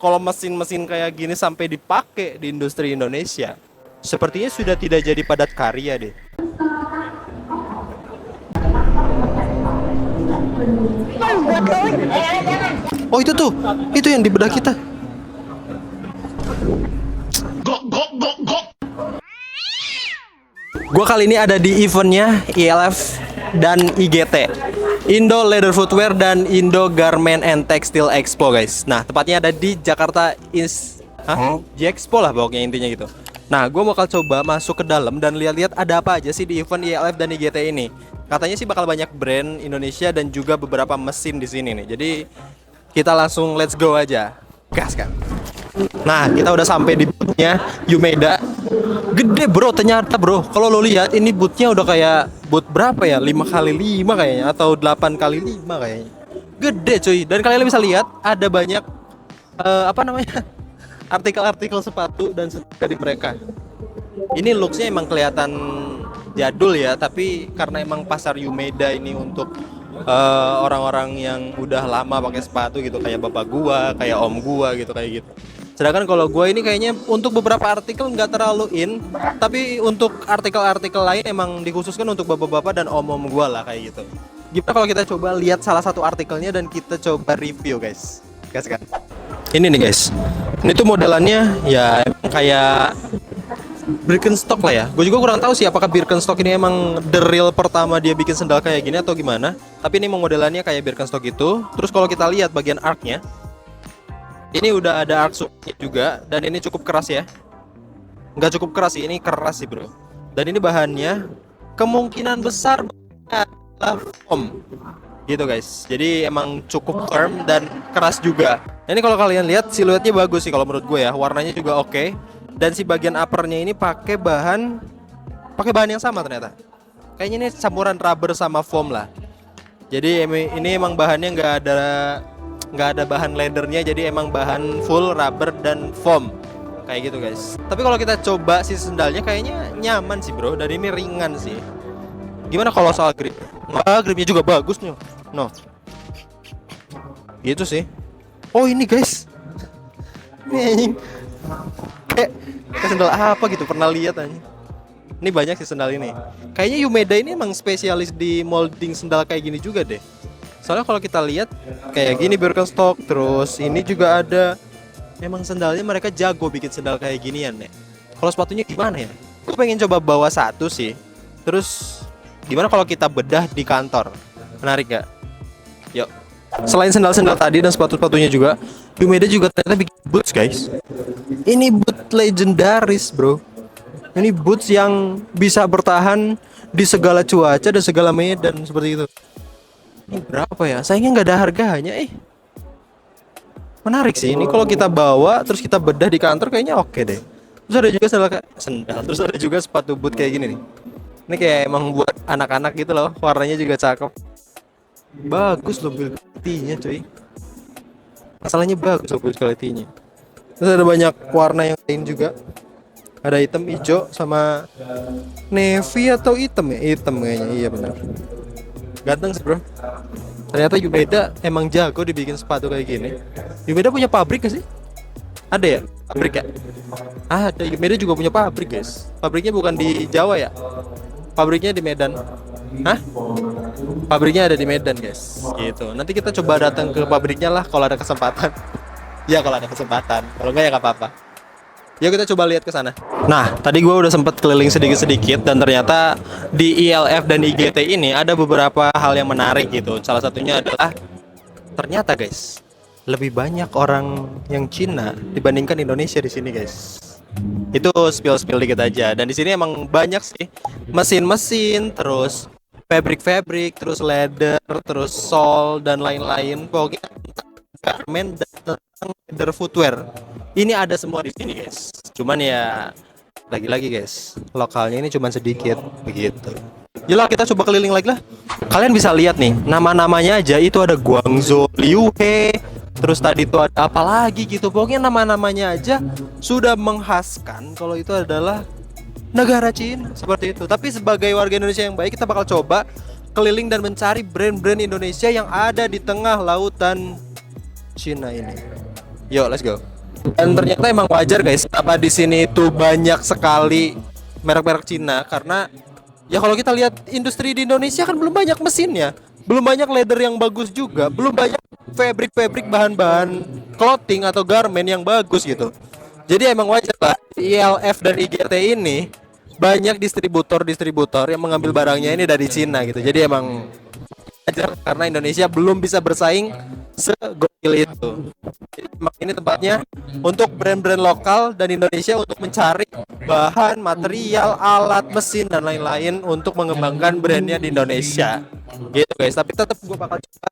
kalau mesin-mesin kayak gini sampai dipakai di industri Indonesia, sepertinya sudah tidak jadi padat karya deh. Oh itu tuh, itu yang di bedah kita. Gua kali ini ada di eventnya ILF dan IGT, Indo Leather Footwear dan Indo Garment and Textile Expo guys. Nah tepatnya ada di Jakarta J-Expo lah pokoknya intinya gitu. Nah gue bakal coba masuk ke dalam dan lihat-lihat ada apa aja sih di event ILF dan IGT ini. Katanya sih bakal banyak brand Indonesia dan juga beberapa mesin di sini nih. Jadi kita langsung let's go aja, gas kan. Nah kita udah sampai di boothnya Yumeda. Gede bro ternyata bro. Kalau lo lihat ini boothnya udah kayak booth berapa ya, 5x5 kayaknya, atau 8x5 kayaknya. Gede cuy. Dan kalian bisa lihat ada banyak apa namanya, artikel-artikel sepatu dan setrika di mereka. Ini looksnya emang kelihatan jadul ya, tapi karena emang pasar Yumeda ini untuk orang-orang yang udah lama pakai sepatu gitu, kayak bapak gua, kayak om gua gitu, kayak gitu. Sedangkan kalau gua ini kayaknya untuk beberapa artikel nggak terlalu in, tapi untuk artikel-artikel lain emang dikhususkan untuk bapak-bapak dan om-om gua lah kayak gitu. Gimana kalau kita coba lihat salah satu artikelnya dan kita coba review guys. Guys kan. Ini nih guys. Ini tuh modelannya ya emang kayak Birkenstock lah ya. Gue juga kurang tahu sih apakah Birkenstock ini emang the real pertama dia bikin sendal kayak gini atau gimana. Tapi ini emang modelannya kayak Birkenstock itu. Terus kalau kita lihat bagian arknya, ini udah ada ark juga dan ini cukup keras ya. Nggak cukup keras sih, ini keras sih bro. Dan ini bahannya kemungkinan besar adalah foam gitu guys. Jadi emang cukup firm dan keras juga. Ini kalau kalian lihat siluetnya bagus sih kalau menurut gue ya. Warnanya juga oke. Dan si bagian uppernya ini pakai bahan yang sama ternyata. Kayaknya ini campuran rubber sama foam lah. Jadi ini emang bahannya nggak ada bahan leathernya, jadi emang bahan full rubber dan foam kayak gitu guys. Tapi kalau kita coba si sendalnya kayaknya nyaman sih bro, dan ini ringan sih. Gimana kalau soal grip? Wah gripnya juga bagus nih. No, gitu sih. Oh ini guys, ini kayak sendal apa gitu, pernah lihat aja. Ini banyak sih sendal ini. Kayaknya Yumeda ini emang spesialis di molding sendal kayak gini juga deh. Soalnya kalau kita lihat kayak gini Birkenstock, terus ini juga ada. Emang sendalnya mereka jago bikin sendal kayak ginian ya. Kalau sepatunya gimana ya? Gue pengen coba bawa satu sih. Terus gimana kalau kita bedah di kantor? Menarik gak? Yuk. Selain sendal-sendal tadi dan sepatu-sepatunya juga, Yumeda juga ternyata bikin boots guys. Ini boot legendaris bro. Ini boots yang bisa bertahan di segala cuaca dan segala medan seperti itu. Ini berapa ya? Sayangnya nggak ada harganya. Menarik sih. Ini kalau kita bawa terus kita bedah di kantor kayaknya oke deh. Terus ada juga sendal. Terus ada juga sepatu boot kayak gini nih. Ini kayak emang buat anak-anak gitu loh. Warnanya juga cakep. Bagus loh build quality-nya cuy. Masalahnya bagus loh build quality-nya. Terus ada banyak warna yang lain juga. Ada hitam, hijau, sama navy atau hitam ya? Hitam kayaknya, iya benar. Ganteng sih bro. Ternyata Yumeda emang jago dibikin sepatu kayak gini. Yumeda punya pabrik gak sih? Ada ya? Pabrik ya? Ada, Yumeda juga punya pabrik guys. Pabriknya bukan di Jawa ya? Pabriknya di Medan. Hah? Pabriknya ada di Medan guys. Gitu. Nanti kita coba datang ke pabriknya lah kalau ada kesempatan. Ya kalau ada kesempatan. Kalau enggak ya nggak apa-apa. Yuk kita coba lihat ke sana. Nah, tadi gue udah sempet keliling sedikit-sedikit dan ternyata di ILF dan IGT ini ada beberapa hal yang menarik gitu. Salah satunya adalah ternyata guys, lebih banyak orang yang Cina dibandingkan Indonesia di sini guys. Itu spill dikit aja. Dan di sini emang banyak sih mesin-mesin, terus fabric, terus leather, terus sole dan lain-lain. Pokoknya garment dan leather footwear. Ini ada semua di sini guys. Cuman ya lagi-lagi guys, lokalnya ini cuman sedikit begitu. Yalah kita coba keliling lagi lah. Kalian bisa lihat nih, nama-namanya aja itu ada Guangzhou, Liuhe, terus tadi itu ada apa lagi gitu. Pokoknya nama-namanya aja sudah menghaskan kalau itu adalah negara Cina seperti itu. Tapi sebagai warga Indonesia yang baik, kita bakal coba keliling dan mencari brand-brand Indonesia yang ada di tengah lautan Cina ini. Yo, let's go. Dan ternyata emang wajar guys, apa di sini itu banyak sekali merek-merek Cina karena ya kalau kita lihat industri di Indonesia kan belum banyak mesinnya, belum banyak leather yang bagus juga, belum banyak fabric bahan-bahan clothing atau garment yang bagus gitu. Jadi emang wajar lah ILF dan IGT ini banyak distributor yang mengambil barangnya ini dari Cina gitu. Jadi emang wajar karena Indonesia belum bisa bersaing segokil itu. Jadi emang ini tempatnya untuk brand-brand lokal dan Indonesia untuk mencari bahan, material, alat, mesin dan lain-lain untuk mengembangkan brandnya di Indonesia. Gitu guys. Tapi tetap gue bakal coba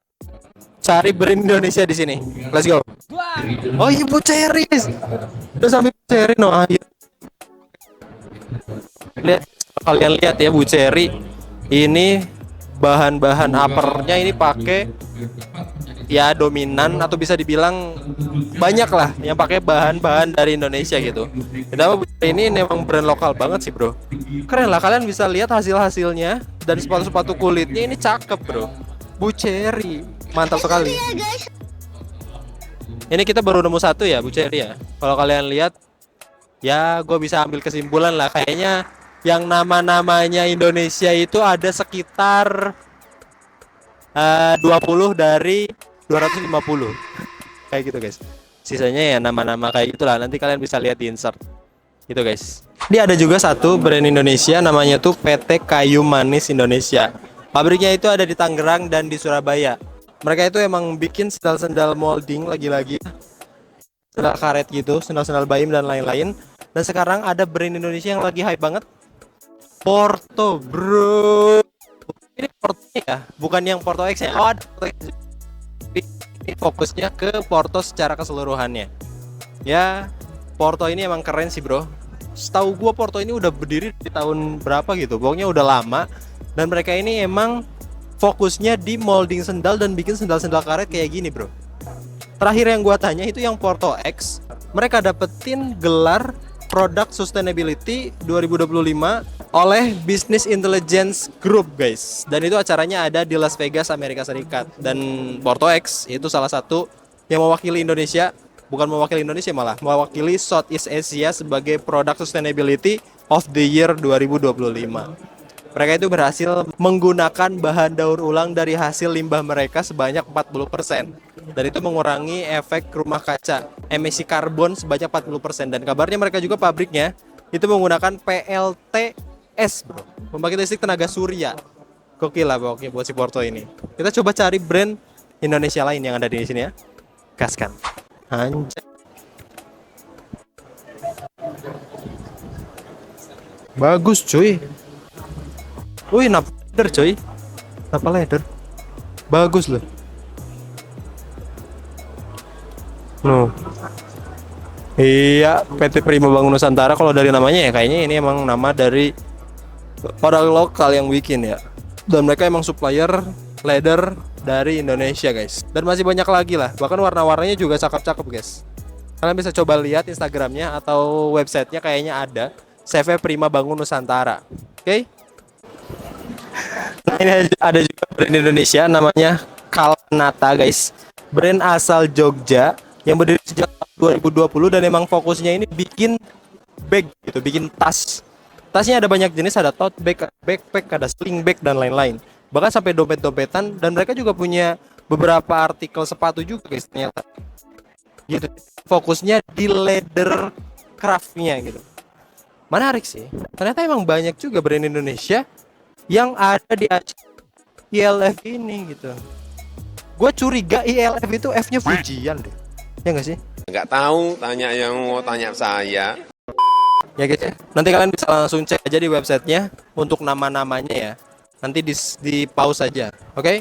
cari brand Indonesia di sini. Let's go. Oh iya Bu Cherry guys. Udah sampai Bu Cherry no akhir. Lihat kalian lihat ya Bu Cherry. Ini bahan-bahan uppernya ini pakai ya dominan atau bisa dibilang banyak lah yang pakai bahan-bahan dari Indonesia gitu. Kenapa ini memang brand lokal banget sih bro. Keren lah kalian bisa lihat hasil-hasilnya dan sepatu-sepatu kulitnya ini cakep bro. Bu Cherry mantap sekali. Ini kita baru nemu satu ya Bu Cherry ya. Kalau kalian lihat ya gue bisa ambil kesimpulan lah kayaknya yang nama-namanya Indonesia itu ada sekitar 20 dari 250 kayak gitu guys. Sisanya ya nama-nama kayak gitulah. Nanti kalian bisa lihat di insert gitu guys. Ini ada juga satu brand Indonesia namanya tuh PT Kayu Manis Indonesia. Pabriknya itu ada di Tangerang dan di Surabaya. Mereka itu emang bikin sendal-sendal molding lagi-lagi, sendal karet gitu, sendal-sendal baim dan lain-lain. Dan sekarang ada brand Indonesia yang lagi hype banget, Porto bro. Ini Porto ya, bukan yang Porto X ya. Oh ada Porto X. Ini fokusnya ke Porto secara keseluruhannya. Ya, Porto ini emang keren sih bro. Setahu gua Porto ini udah berdiri di tahun berapa gitu. Pokoknya udah lama. Dan mereka ini emang fokusnya di molding sendal dan bikin sendal-sendal karet kayak gini bro. Terakhir yang gua tanya itu yang Porto X. Mereka dapetin gelar Product Sustainability 2025 oleh Business Intelligence Group guys. Dan itu acaranya ada di Las Vegas, Amerika Serikat. Dan Porto X itu salah satu yang mewakili Indonesia. Bukan mewakili Indonesia malah, mewakili Southeast Asia sebagai Product Sustainability of the Year 2025. Mereka itu berhasil menggunakan bahan daur ulang dari hasil limbah mereka sebanyak 40%. Dan itu mengurangi efek rumah kaca, emisi karbon sebanyak 40%. Dan kabarnya mereka juga pabriknya itu menggunakan PLTS bro, pembangkit listrik tenaga surya. Gokil lah pokoknya buat si Porto ini. Kita coba cari brand Indonesia lain yang ada di sini ya. Gaskan. Anjay. Bagus cuy. Wih, napa leather coy. Napa leather. Bagus loh. No. Iya, PT Prima Bangun Nusantara kalau dari namanya ya kayaknya ini emang nama dari orang lokal yang bikin ya. Dan mereka emang supplier leather dari Indonesia guys. Dan masih banyak lagi lah. Bahkan warna-warnanya juga cakep-cakep guys. Kalian bisa coba lihat Instagramnya atau websitenya kayaknya ada. CV Prima Bangun Nusantara. Oke? Nah ini ada juga brand Indonesia namanya Kalnata guys. Brand asal Jogja yang berdiri sejak 2020 dan emang fokusnya ini bikin bag gitu, bikin tas. Tasnya ada banyak jenis, ada tote bag, backpack, ada sling bag dan lain-lain. Bahkan sampai dompet-dompetan dan mereka juga punya beberapa artikel sepatu juga guys ternyata. Gitu. Fokusnya di leather craftnya gitu. Menarik sih. Ternyata emang banyak juga brand Indonesia yang ada di ILF ini gitu. Gue curiga ILF itu F-nya Fujian deh. Ya nggak sih? Nggak tahu, tanya yang mau tanya saya. Ya guys ya. Nanti kalian bisa langsung cek aja di websitenya untuk nama-namanya ya. Nanti di pause aja, oke? Okay?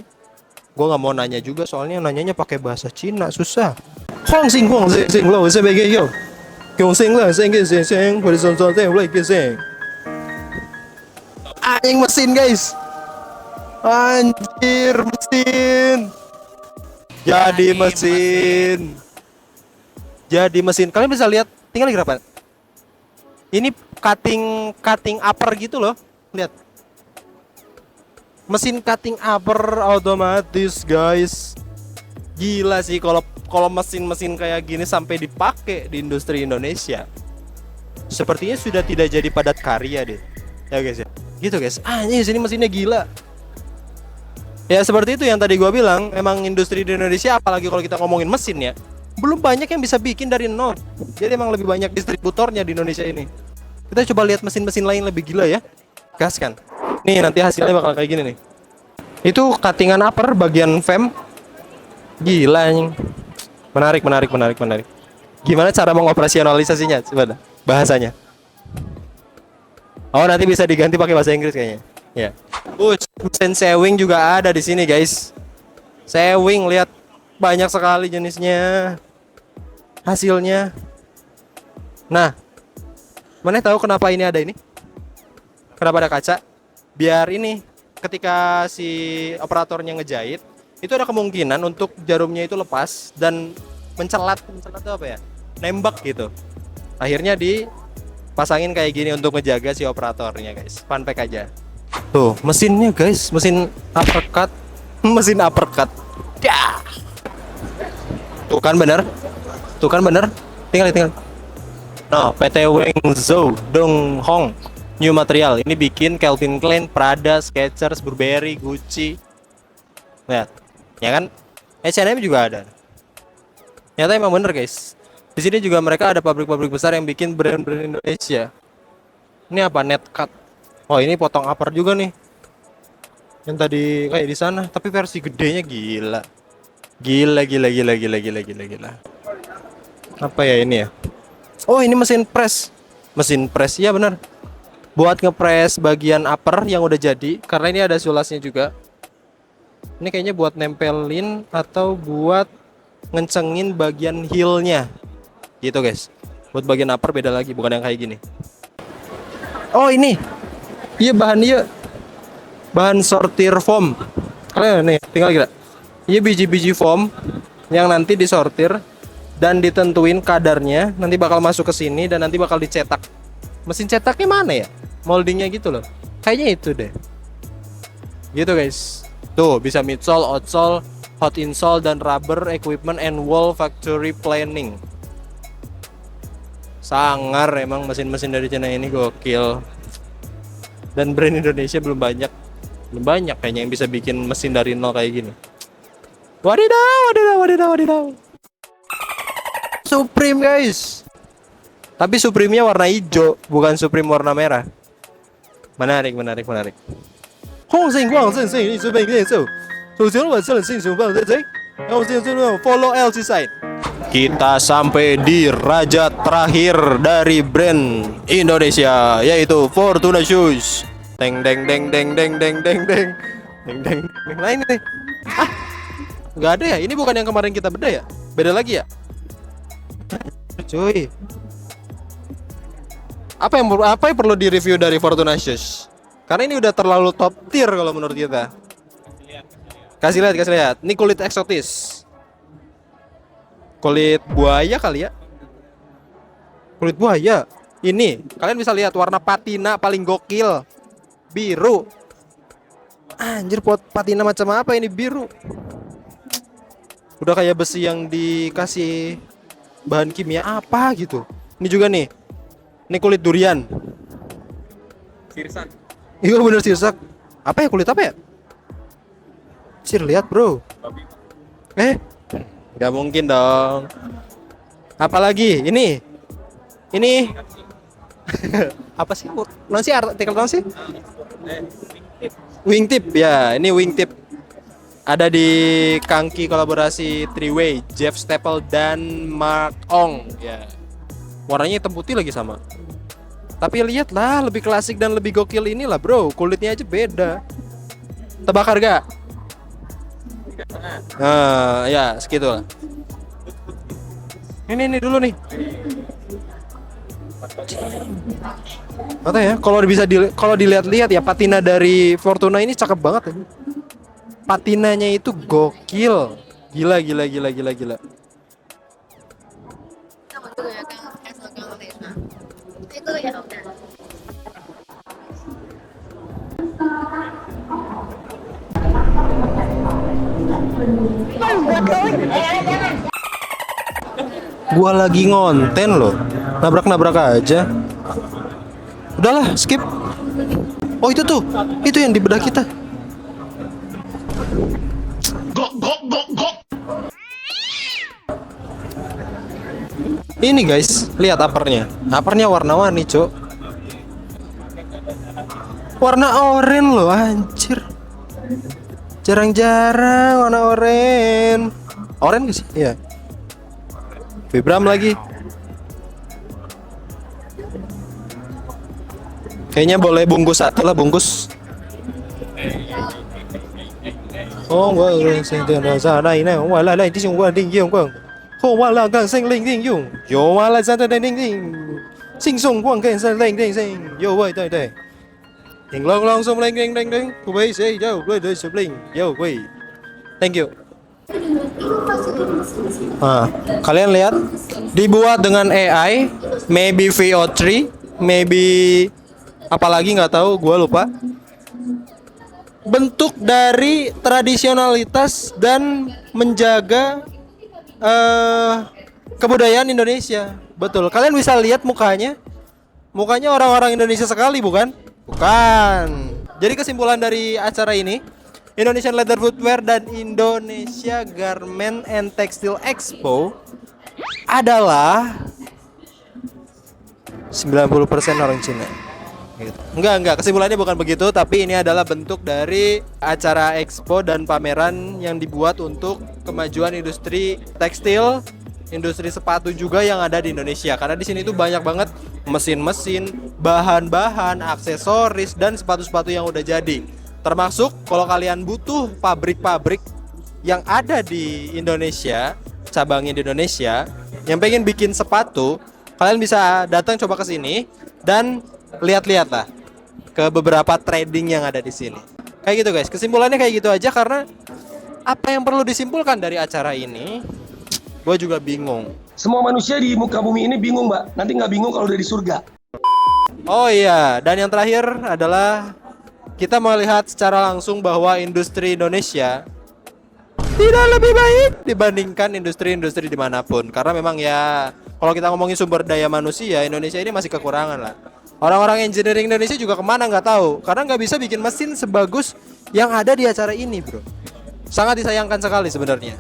Gue nggak mau nanya juga soalnya nanyanya pakai bahasa Cina susah. Huang sing lo sebagai yo. Gong sing lah, sing anjing mesin guys. Anjir mesin. Jadi mesin. Jadi mesin. Kalian bisa lihat tinggal berapa? Ini cutting upper gitu loh. Lihat. Mesin cutting upper otomatis guys. Gila sih kalau mesin-mesin kayak gini sampai dipakai di industri Indonesia. Sepertinya sudah tidak jadi padat karya deh. Ya guys ya. Gitu guys. Ini sini mesinnya gila. Ya seperti itu yang tadi gua bilang, emang industri di Indonesia apalagi kalau kita ngomongin mesin ya, belum banyak yang bisa bikin dari nol. Jadi emang lebih banyak distributornya di Indonesia ini. Kita coba lihat mesin-mesin lain lebih gila ya. Gas kan. Nih nanti hasilnya bakal kayak gini nih. Itu cuttingan upper bagian fem. Gila anjing. Menarik. Gimana cara mengoperasionalisasinya? Coba dah, bahasanya. Oh, nanti bisa diganti pakai bahasa Inggris kayaknya. Ya. Mesin sewing juga ada di sini, guys. Sewing, lihat banyak sekali jenisnya. Hasilnya. Nah, mana tahu kenapa ini ada ini? Kenapa ada kaca? Biar ini ketika si operatornya ngejahit, itu ada kemungkinan untuk jarumnya itu lepas dan mencelat itu apa ya? Nembak gitu. Akhirnya dipasangin kayak gini untuk ngejaga si operatornya, guys. Fun fact aja. Tuh, mesinnya, guys, mesin uppercut. Mesin uppercut. Ya. Tuh kan bener. Tinggal. Nah, PT Wenzhou Donghong New Material. Ini bikin Calvin Klein, Prada, Skechers, Burberry, Gucci. Lihat. Ya kan? H&M juga ada. Ternyata emang bener, guys. Di sini juga mereka ada pabrik-pabrik besar yang bikin brand-brand Indonesia. Ini apa? Netcut. Oh, ini potong upper juga nih. Yang tadi kayak di sana, tapi versi gedenya gila. Gila. Apa ya ini ya? Oh, ini mesin press. Mesin press, ya benar. Buat ngepres bagian upper yang udah jadi, karena ini ada sulasnya juga. Ini kayaknya buat nempelin atau buat ngencengin bagian heelnya. Gitu, guys. Buat bagian upper beda lagi, bukan yang kayak gini. Oh, ini. Iya, bahan sortir foam. Kalian nih, tinggal kira. Iya, biji-biji foam yang nanti disortir dan ditentuin kadarnya, nanti bakal masuk ke sini dan nanti bakal dicetak. Mesin cetaknya mana ya? Moldingnya gitu loh. Kayaknya itu deh. Gitu, guys. Tuh, bisa midsole, outsole, hot insole dan rubber equipment and wall factory planning. Sangar emang mesin-mesin dari China ini, gokil. Dan brand Indonesia belum banyak kayaknya yang bisa bikin mesin dari nol kayak gini. Wadidaw. Supreme, guys. Tapi Supreme-nya warna hijau, bukan Supreme warna merah. Menarik. Follow LC side. Kita sampai di raja terakhir dari brand Indonesia, yaitu Fortuna Shoes. Deng. Nah ini nih. Nggak ada ya? Ini bukan yang kemarin kita beda ya? Beda lagi ya? Cuy. Apa yang perlu direview dari Fortuna Shoes? Karena ini udah terlalu top tier kalau menurut kita. Kasih lihat. Ini kulit eksotis. Kulit buaya kali ya? Kulit buaya. Ini, kalian bisa lihat warna patina paling gokil. Biru. Anjir, patina macam apa ini biru? Udah kayak besi yang dikasih bahan kimia apa gitu. Ini juga nih. Ini kulit durian. Sirsak. Iya bener sirsak. Apa ya, kulit apa ya? Cir, lihat bro. Gak mungkin dong. Apalagi ini apa sih? Non sih artikel non sih? Wingtip ya, ini wingtip. Ada di kangki kolaborasi Three-Way, Jeff Staple dan Mark Ong ya. Warnanya hitam putih lagi sama. Tapi lihatlah, lebih klasik dan lebih gokil inilah bro. Kulitnya aja beda. Tebak harga? Nah, ya segitu lah. Ini dulu nih. Mata ya, kalau dilihat-lihat ya patina dari Fortuna ini cakep banget ya. Patinanya itu gokil. Gila. We're going Gua lagi ngonten loh. Nabrak-nabrak aja. Udahlah, skip. Oh, itu tuh. Itu yang di bedah kita. Ini guys, lihat uppernya. Uppernya warna-warni, Cok. Warna oranye loh, anjir. Jarang-jarang warna oranye. Oranye gak sih? Iya. Vibram lagi. Kayaknya boleh bungkus satu lah, bungkus. Oh, gua sinh tiền là ra đây này, ngoài lại lại đi chung qua định dụng quang. Hồ hoa là càng sinh linh định dụng. Yo hoa lại ra đây định định. Sinh sung quang cái sinh linh định sinh. Yo vậy đây đây. Hình long long sung linh linh linh linh. Của bây giờ đâu đây đây sung linh. Yo vậy. Thank you. Kalian lihat dibuat dengan AI, maybe VO3, maybe apalagi nggak tahu, gue lupa. Bentuk dari tradisionalitas dan menjaga kebudayaan Indonesia. Betul. Kalian bisa lihat mukanya. Mukanya orang-orang Indonesia sekali, bukan? Bukan. Jadi kesimpulan dari acara ini, Indonesian Leather Footwear dan Indonesia Garment and Textile Expo adalah 90% orang Cina. Gitu. Enggak, kesimpulannya bukan begitu, tapi ini adalah bentuk dari acara expo dan pameran yang dibuat untuk kemajuan industri tekstil, industri sepatu juga yang ada di Indonesia. Karena di sini tuh banyak banget mesin-mesin, bahan-bahan, aksesoris dan sepatu-sepatu yang udah jadi. Termasuk kalau kalian butuh pabrik-pabrik yang ada di Indonesia, cabangnya di Indonesia, yang pengen bikin sepatu, kalian bisa datang coba ke sini dan lihat-lihat lah ke beberapa trading yang ada di sini. Kayak gitu guys, kesimpulannya kayak gitu aja. Karena apa yang perlu disimpulkan dari acara ini, gue juga bingung. Semua manusia di muka bumi ini bingung, Mbak. Nanti nggak bingung kalau udah di surga. Oh iya, dan yang terakhir adalah kita melihat secara langsung bahwa industri Indonesia tidak lebih baik dibandingkan industri-industri dimanapun. Karena memang ya, kalau kita ngomongin sumber daya manusia, Indonesia ini masih kekurangan lah. Orang-orang engineering Indonesia juga kemana nggak tahu, karena nggak bisa bikin mesin sebagus yang ada di acara ini, bro. Sangat disayangkan sekali sebenarnya.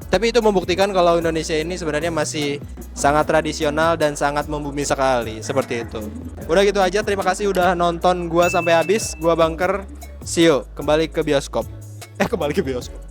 Tapi itu membuktikan kalau Indonesia ini sebenarnya masih sangat tradisional dan sangat membumi sekali, seperti itu. Udah gitu aja, terima kasih udah nonton gua sampai habis. Gua Bangker, see you. Kembali ke bioskop. Kembali ke bioskop.